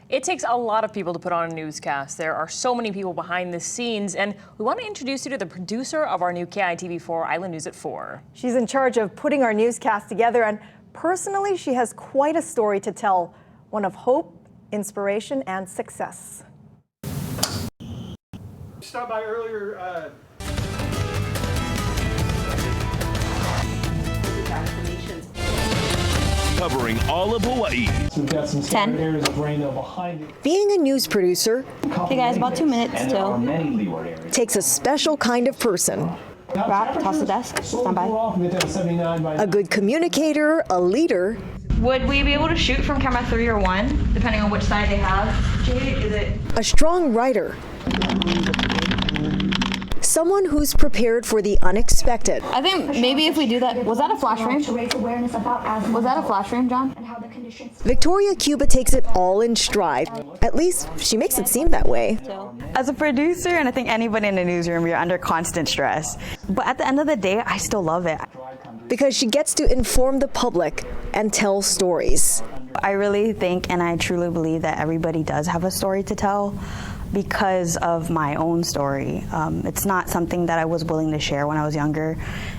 It takes a lot of people to put on a newscast. There are so many people behind the scenes, and we want to introduce you to the producer of our new KITV4 Island News at 4. She's in charge of putting our newscast together, and personally, she has quite a story to tell, one of hope, inspiration, and success. Stopped by earlier. Covering all of Hawaii. So we've got some scattered areas of rain behind it. Being a news producer, okay guys, about 2 minutes still. Takes a special kind of person. Wrap, toss the desk, stand by. A good communicator, a leader. Would we be able to shoot from camera 3 or 1, depending on which side they have? Jade, is it? A strong writer. Someone who's prepared for the unexpected. I think maybe if we do that, was that a flash frame? Was that a flash frame, John? Victoria Cuba takes it all in stride. At least she makes it seem that way. As a producer, and I think anybody in the newsroom, you're under constant stress. But at the end of the day, I still love it. Because she gets to inform the public and tell stories. I really think, and I truly believe, that everybody does have a story to tell because of my own story. It's not something that I was willing to share when I was younger,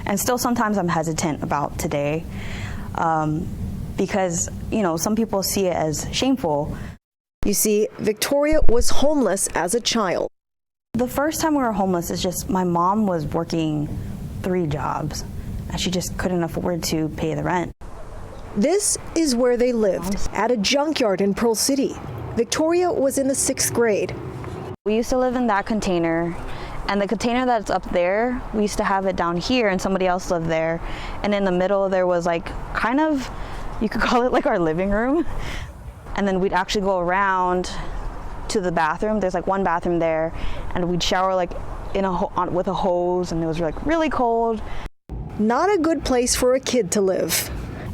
and still sometimes I'm hesitant about today because, you know, some people see it as shameful. You see, Victoria was homeless as a child. The first time we were homeless is just my mom was working 3 jobs, and she just couldn't afford to pay the rent. This is where they lived, at a junkyard in Pearl City. Victoria was in the 6th grade. We used to live in that container, and the container that's up there, we used to have it down here, and somebody else lived there. And in the middle, there was like kind of, you could call it like our living room. And then we'd actually go around to the bathroom. There's like one bathroom there, and we'd shower like with a hose, and it was like really cold. Not a good place for a kid to live.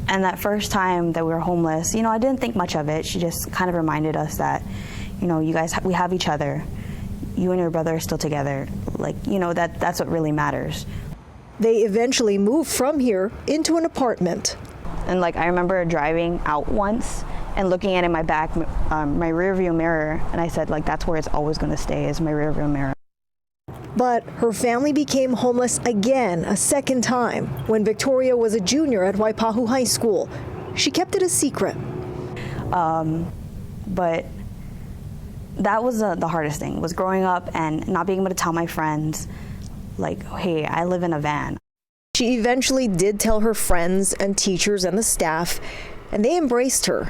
And that first time that we were homeless, you know, I didn't think much of it. She just kind of reminded us that, you know, you guys, we have each other. You and your brother are still together. Like, you know, that's what really matters. They eventually moved from here into an apartment. And like, I remember driving out once and looking at it in my back, my rear view mirror. And I said, like, that's where it's always going to stay, is my rear view mirror. But her family became homeless again, a second time, when Victoria was a junior at Waipahu High School. She kept it a secret. But that was the hardest thing, was growing up and not being able to tell my friends, like, hey, I live in a van. She eventually did tell her friends and teachers and the staff, and they embraced her.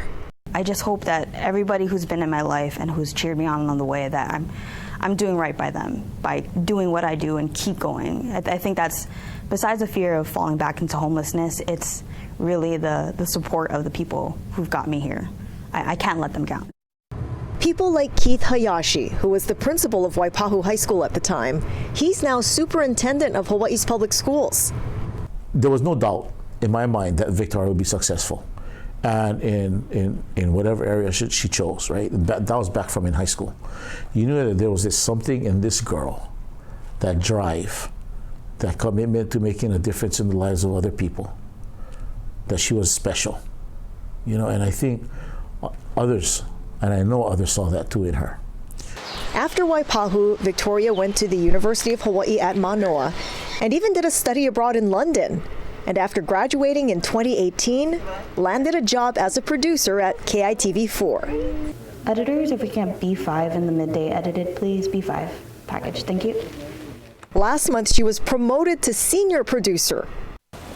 I just hope that everybody who's been in my life and who's cheered me on along the way, that I'm doing right by them, by doing what I do and keep going. I think that's, besides the fear of falling back into homelessness, it's really the support of the people who've got me here. I can't let them down. People like Keith Hayashi, who was the principal of Waipahu High School at the time. He's now superintendent of Hawaii's public schools. There was no doubt in my mind that Victoria would be successful, and in whatever area she chose, right? That was back from in high school. You knew that there was something in this girl, that drive, that commitment to making a difference in the lives of other people, that she was special, you know, and I think others, and I know others, saw that too in her. After Waipahu, Victoria went to the University of Hawaii at Manoa and even did a study abroad in London. And after graduating in 2018, landed a job as a producer at KITV4. Editors, if we can have B5 in the midday edited, please. B5 package, thank you. Last month, she was promoted to senior producer.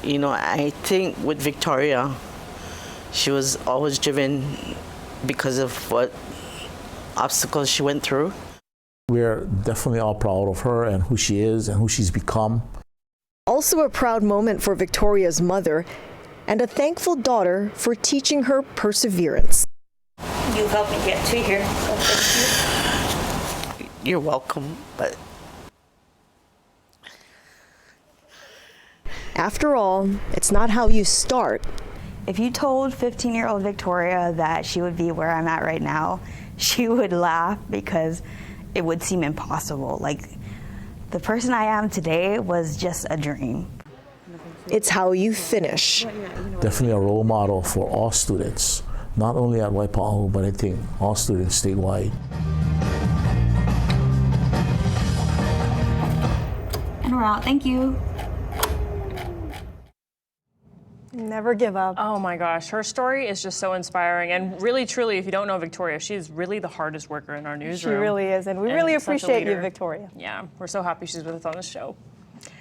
You know, I think with Victoria, she was always driven because of what obstacles she went through. We're definitely all proud of her and who she is and who she's become. Also a proud moment for Victoria's mother and a thankful daughter for teaching her perseverance. You helped me get to here, so thank you. You're welcome, but after all, it's not how you start. If you told 15-year-old Victoria that she would be where I'm at right now, she would laugh because it would seem impossible. Like, the person I am today was just a dream. It's how you finish. Definitely a role model for all students, not only at Waipahu, but I think all students statewide. And we're out. Thank you. Never give up. Oh my gosh, her story is just so inspiring. And really, truly, if you don't know Victoria, she's really the hardest worker in our newsroom. She really is, and we really such a appreciate you, leader. Victoria. Yeah, we're so happy she's with us on the show.